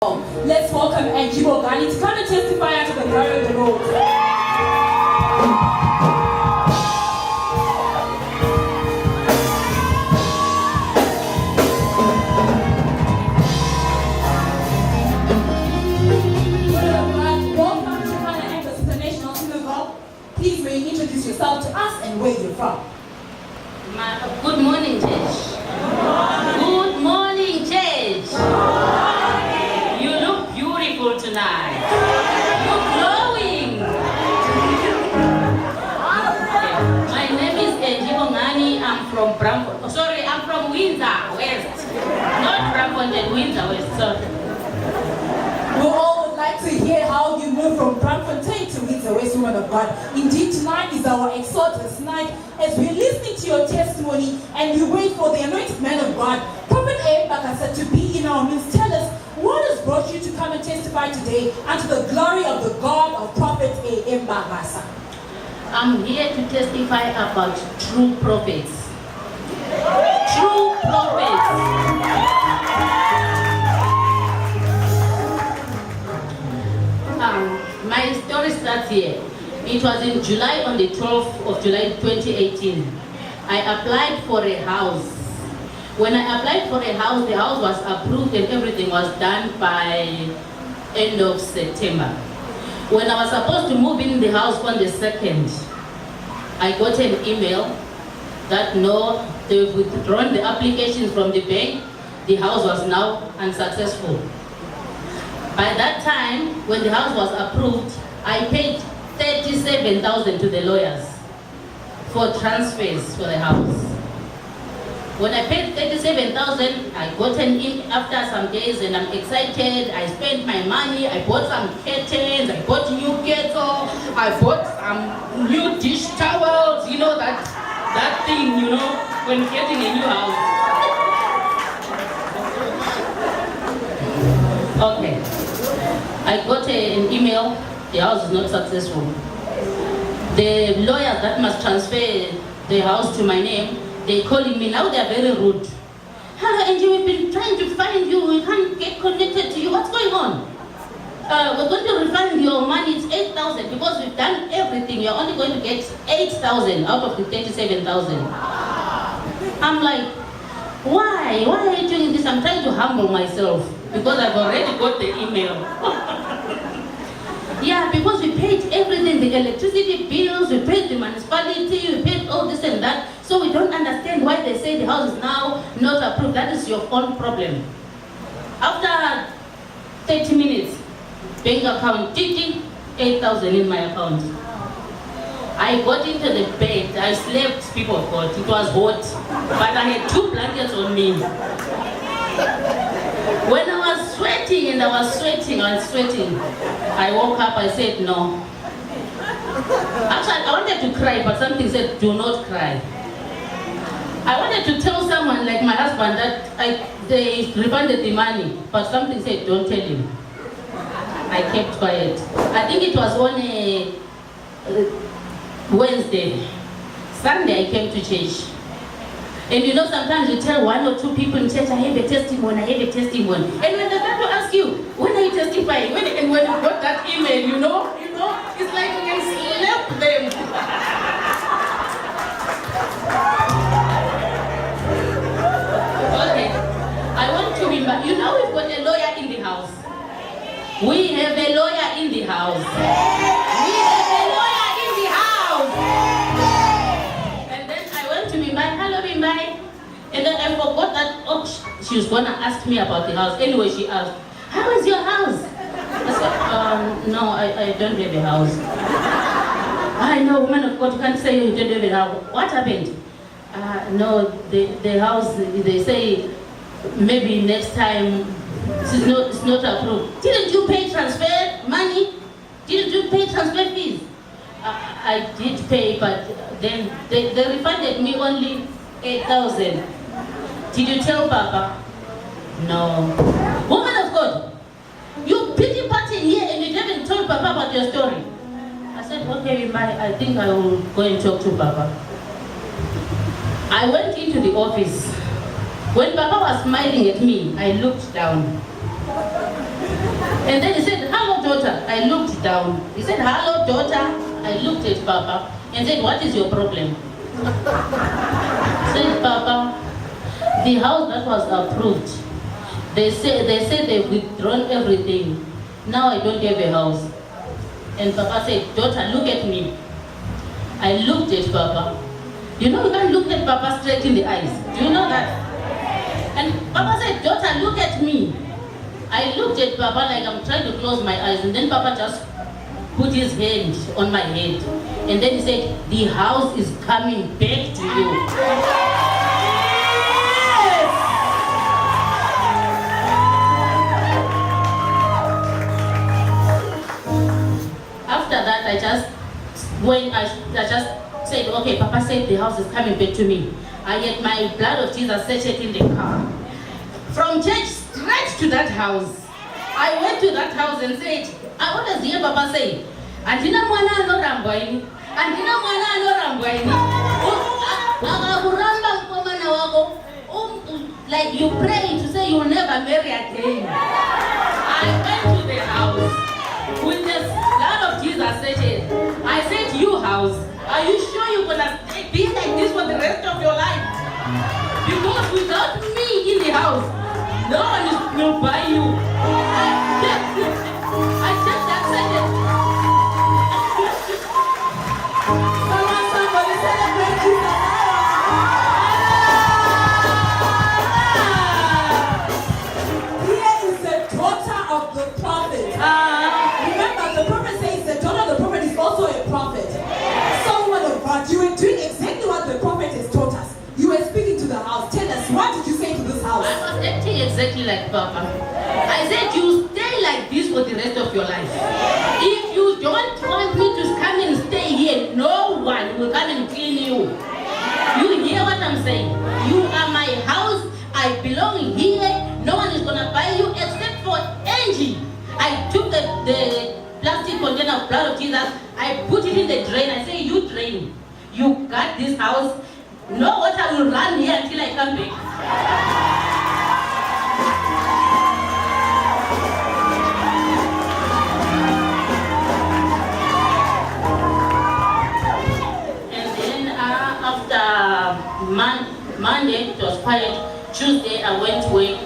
Let's welcome Angie Bogani to come and testify unto the glory of the Lord. Welcome to Ghana Anchors International Synagogue. Please reintroduce yourself to us and where you're from. Good morning, church. Good morning, church. You look beautiful tonight. You're glowing. My name is Angie Bongani. I'm from Bramford. Oh, sorry, I'm from Windsor West. Not Bramford and Windsor West. Sorry. We all would like to hear how you moved from Braamfontein to Windsor West, woman of God. Indeed, tonight is our exalted night as we're listening to your testimony and we wait for the anointed man of God, Prophet Bakasa, to be in our midst. Tell us, what has brought you to come and testify today unto the glory of the God of Prophet Bakasa? I'm here to testify about true prophets. True prophets. My story starts here. It was in July, on the 12th of July 2018. I applied for a house. When I applied for a house, the house was approved and everything was done by end of September. When I was supposed to move in the house on the 2nd, I got an email that no, they've withdrawn the applications from the bank. The house was now unsuccessful. By that time, when the house was approved, I paid 37,000 to the lawyers for transfers for the house. When I paid 37,000, I got an email after some days and I'm excited. I spent my money, I bought some curtains, I bought new kettle, I bought some new dish towels, you know that thing, you know, when getting a new house. Okay. I got an email, the house is not successful. The lawyers that must transfer the house to my name, they're calling me now, they're very rude. Hello Angie, we've been trying to find you, we can't get connected to you, what's going on? We're going to refund your money, it's 8,000, because we've done everything, you're only going to get 8,000 out of the 37,000. I'm like, why are you doing this? I'm trying to humble myself, because I've already got the email. Yeah, because we paid everything, the electricity bills, we paid the municipality, we paid all this and that. So we don't understand why they say the house is now not approved. That is your own problem. After 30 minutes, bank account ticking, 8,000 in my account. I got into the bed, I slept, people of God, it was hot, but I had 2 blankets on me. When I was sweating and I was sweating, I woke up, I said no. Actually, I wanted to cry, but something said, do not cry. I wanted to tell someone like my husband that they refunded the money, but something said, don't tell him. I kept quiet. I think it was on a Wednesday. Sunday I came to church. And you know, sometimes you tell 1 or 2 people in church, I have a testimony. And when they start to ask you, when are you testifying? When you got that email, you know, it's like you can slap them. Okay, I want to remember, you know we've got a lawyer in the house. We have a lawyer in the house. We have a lawyer in the house. And then I went to Mimbai, hello Mimbai. And then I forgot that, she was going to ask me about the house. Anyway, she asked, how is your house? I said, no, I don't have a house. I know, woman of God, you can't say you don't have a house. What happened? No, the house, they say, maybe next time, it's not approved. Didn't you pay transfer money? Didn't you pay transfer fees? I did pay, but then they refunded me only 8,000. Did you tell Papa? No. Woman of God, you pity party here and you haven't told Papa about your story. I said, okay, I think I will go and talk to Papa. I went into the office. When Papa was smiling at me, I looked down. And then he said, hello, daughter. I looked down. He said, hello, daughter. I looked at Papa and said, what is your problem? I said, Papa, the house that was approved, they said they've withdrawn everything. Now I don't have a house. And Papa said, daughter, look at me. I looked at Papa. You know, you can't look at Papa straight in the eyes. Do you know that? And Papa said, daughter, look at me. I looked at Papa like I'm trying to close my eyes, and then Papa just put his hand on my head. And then he said, the house is coming back to you. After that, I just said, okay, Papa said the house is coming back to me. I had my blood of Jesus sachet in the car. From church straight to that house. I went to that house and said, what does the Papa say? Andina mwana no rambwaini. Andina mwana no rambwaini. Kuramba mkomana wako. Like you pray to say you'll never marry again. I went to the house with the blood of Jesus sachet. I said, you house, are you sure you're gonna be like this for the rest of your life? Because without me in the house, no one will buy you. I just accepted. Somebody celebrate Jesus. Here is the daughter of the prophet. Remember, the prophet says the daughter of the prophet is also a prophet. So, woman of God, you were doing exactly what the prophet has taught us. You were speaking to the house. Tell us, what did you say to this house? I was acting exactly like Papa. I said, you stay like this for the rest of your life. If you don't want me to come and stay here, no one will come and clean you. You hear what I'm saying? You are my house. I belong here. No one is going to buy you except for Angie. I took the plastic container of blood of Jesus. I put it in the drain. I say, you drain. You got this house. No water will run here until I come back. And then after Monday, it was quiet. Tuesday, I went to work.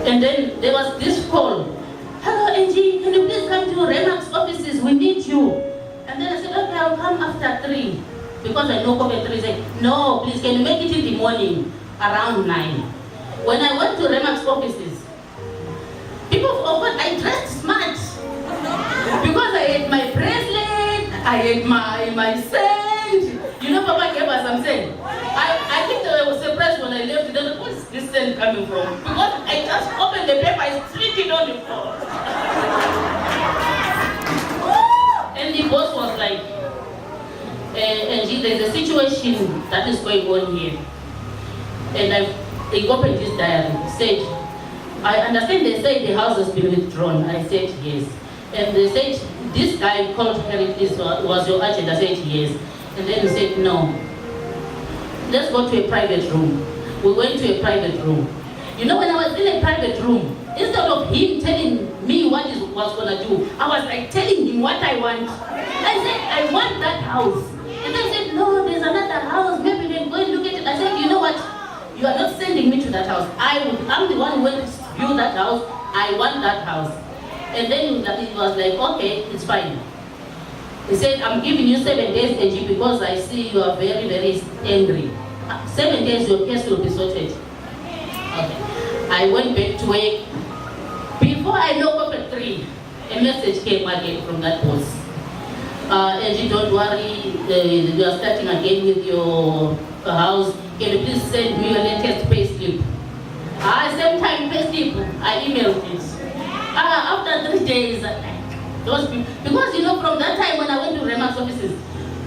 And then there was this call. Hello, Angie, can you please come to Remax offices? We need you. And then I said, okay, I'll come after 3. Because I know Coventry said, no, please, can you make it in the morning around 9? When I went to Remax offices, people forgot I dressed smart. Because I had my bracelet, I had my scent. You know, Papa gave us some scent. I think they were surprised when I left. They said, where's this scent coming from? Because I just opened the paper, I slid it on the floor. And the boss was like, Angie, there's a situation that is going on here. And they opened this diary, said, I understand they say the house has been withdrawn. I said, yes. And they said, this guy called Heracles was your agent. I said, yes. And then he said, no. Let's go to a private room. We went to a private room. You know, when I was in a private room, instead of him telling me what he was going to do, I was like telling him what I want. I said, I want that house. And they said, no, there's another house. Maybe then go and look at it. I said, you know what? You are not sending me to that house. I'm the one who went to view that house. I want that house. And then it was like, okay, it's fine. He said, I'm giving you 7 days, AG, because I see you are very, very angry. 7 days, your case will be sorted. Okay. I went back to work. Before I know of at 3, a message came again from that boss. AG, don't worry, you are starting again with your house. Can you please send me your latest pay slip? Same time pay slip, I emailed it. After 3 days, those people, because you know, from that time when I went to Remax offices,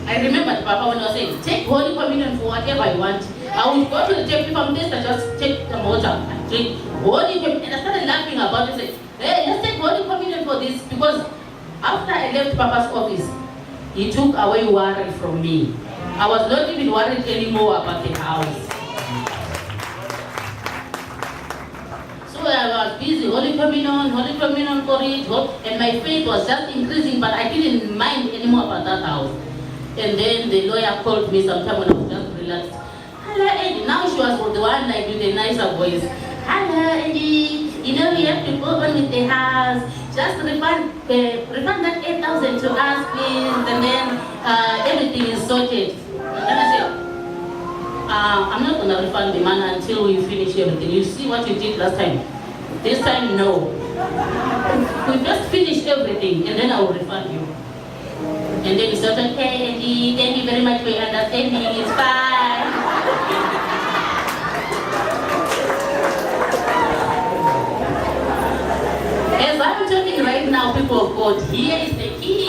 I remembered Papa when I was saying, take Holy Communion for whatever you want. I would go to the table, if I'm this, I just take the water and drink Holy Communion. And I started laughing about it, saying, hey, let's take Holy Communion for this, because after I left Papa's office, he took away worry from me. I was not even worried anymore about the house. So where I was busy, Holy Communion for it, and my faith was just increasing, but I didn't mind anymore about that house. And then the lawyer called me sometime when I was just relaxed. Hello, Eddie. Now she was the one like with the nicer voice. Hello, Eddie. You know we have to go on with the house. Just refund that 8,000 to us, please, and then everything is sorted. And I said, I'm not going to refund the money until we finish everything. You see what you did last time? This time, no. We just finish everything, and then I will refund you. And then he said, okay, Eddie, thank you very much for your understanding. It's fine. As I'm talking right now, people of God, here is the key.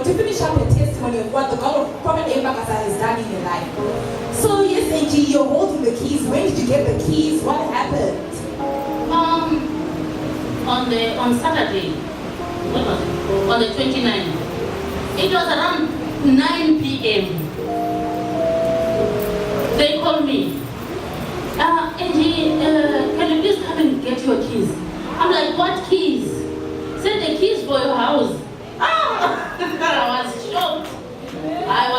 To finish up a testimony of what the God of Prophet Abraham has done in your life. So yes, AG, you're holding the keys. When did you get the keys? What happened? On Saturday, what was it? On the 29th. It was around 9 p.m. They called me. Angie, can you please come and get your keys? I'm like, what keys? Said the keys for your house. I was shocked. I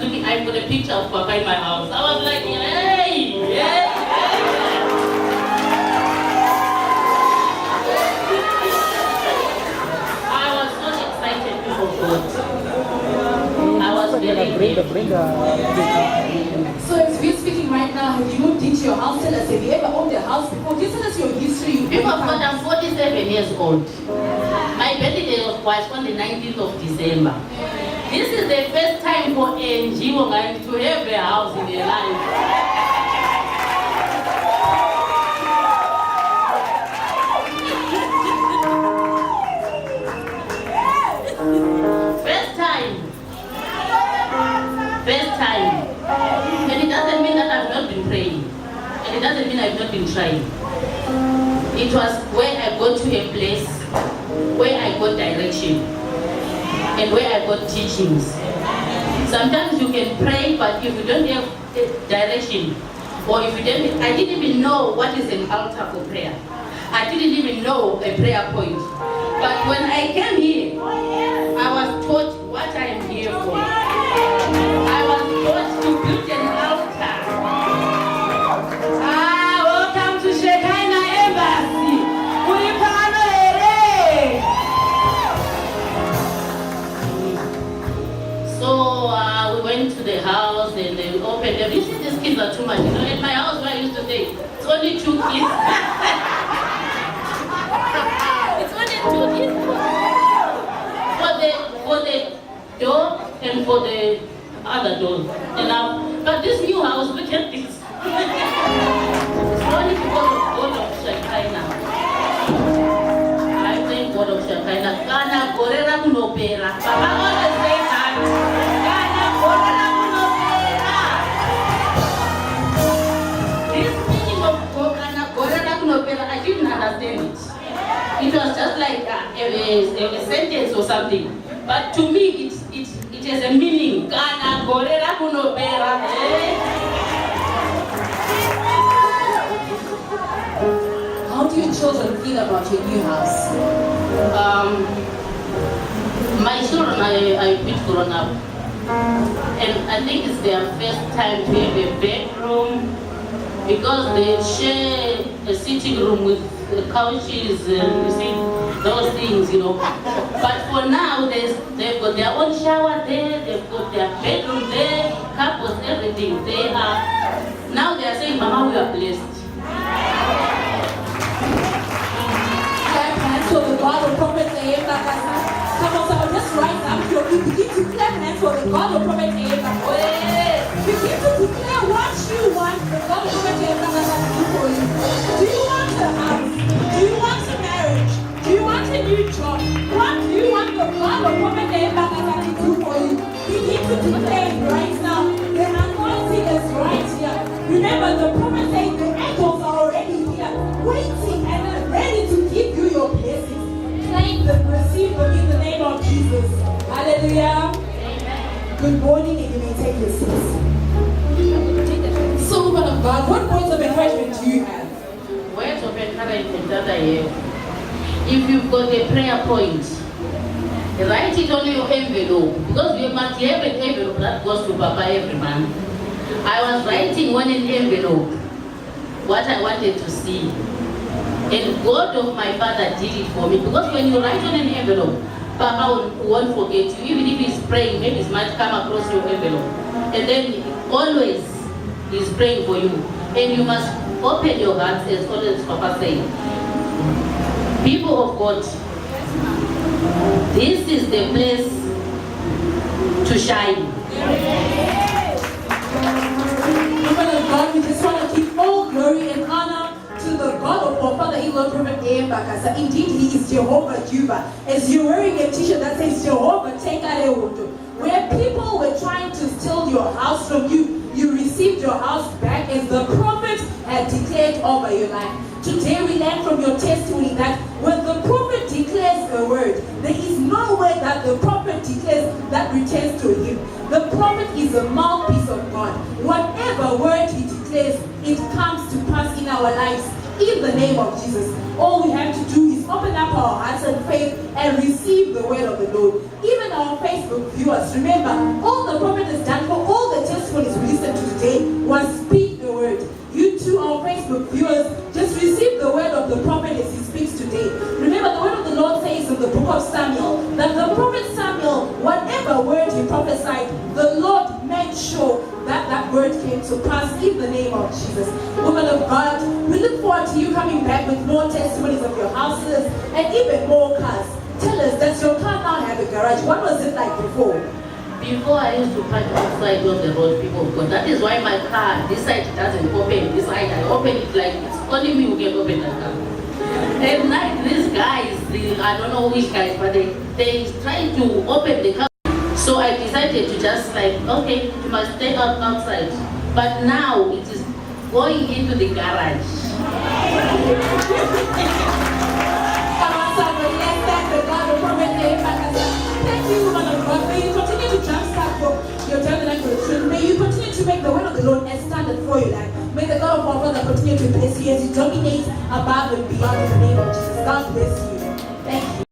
looking, I put a picture of Papa in my house. I was like, hey, yeah. I was so excited before God. I was very happy. So as we're speaking right now, have you moved into your house? Tell us, have you ever owned a house before? Just tell us your history. People of God, I'm 47 years old. My birthday was on the 19th of December. This is the first time for NG woman to have a house in their life. First time. And it doesn't mean that I've not been praying. And it doesn't mean I've not been trying. It was where I got to a place where I got direction and where I got teachings. Sometimes you can pray, but if you don't have direction, or if you don't, I didn't even know what is an altar for prayer. I didn't even know a prayer point. But when I came here, I was taught what I am here for. I was taught to build an altar. Welcome to Shekinah Embassy. So we went to the house and they opened them. You see, these kids are too much. You know, at my house where I used to stay, it's only 2 kids. It's only 2 kids. For the door and for the other door. But this new house, look at this. It's only because of God of Shekinah. I thank God of Shekinah. Kana korera kunopera. Baba always say that. Kana korera kunopera. This meaning of kana korera kunopera, I didn't understand it. It was just like a sentence or something. But to me, it has a meaning. Kana korera kunopera. How do your children feel about your new house? My children are a bit grown up. And I think it's their first time to have a bedroom because they share a sitting room with the couches and you see those things, you know. But for now, they've got their own shower there, they've got their bedroom there, couples, everything. Now they are saying, Mama, we are blessed. Clap hands for the God of Prophet Nehemiah. Come on, someone, just rise up. You begin to clap hands for the God of Prophet Nehemiah. Begin to declare what you want the God of Prophet Nehemiah to do for you. Do you want a house? Do you want a marriage? Do you want a new job? What do you want the God of Prophet Nehemiah to do for you? Begin to declare it right now. The anointing is right here. Remember, the prophet said the angels are already here, waiting and ready to give you your blessings. Claim them, receive them in the name of Jesus. Hallelujah. Amen. Good morning, and you may take your seats. So, woman of God, what words of encouragement do you have? Words of encouragement that I have. If you've got a prayer point, write it on your envelope, because we must have an envelope that goes to Papa every month. I was writing on an envelope what I wanted to see. And God of my father did it for me. Because when you write on an envelope, Papa won't forget you. Even if he's praying, maybe it might come across your envelope. And then always he's praying for you. And you must open your hearts, as always Papa said. People of God, this is the place to shine. Woman of God, we just want to give all glory and honor to the God of our Father-in-law, Prophet Nehemiah. Indeed, he is Jehovah Juba. As you're wearing a t-shirt that says Jehovah Tekarewundo, where people were trying to steal your house from you, you received your house back as the prophet had declared over your life. Today we learn from your testimony that when the prophet declares a word, there is no word that the prophet declares that returns to him. The prophet is a mouthpiece of God. Whatever word he declares, it comes to pass in our lives. In the name of Jesus. All we have to do is open up our hearts and faith and receive the word of the Lord. Even our Facebook viewers, remember, all the prophet has done for all today was speak the word. You too, our Facebook viewers, just receive the word of the prophet as he speaks today. Remember, the word of the Lord says in the book of Samuel that the prophet Samuel, whatever word he prophesied, the Lord made sure that that word came to pass in the name of Jesus. Woman of God, we look forward to you coming back with more testimonies of your houses and even more cars. Tell us, does your car now have a garage? What was it like before? Before I used to park outside of the road, people, because that is why my car, this side doesn't open, this side I open it like it's only me who can open the car. And like these guys, I don't know which guys, but they try to open the car. So I decided to just like, okay, you must stay outside. But now it is going into the garage. Thank you, woman of God. May you continue to jumpstart your journey for the truth. May you continue to make the word of the Lord a standard for your life. May the God of our Father continue to bless you as you dominate above and beyond in the name of Jesus. God bless you. Thank you.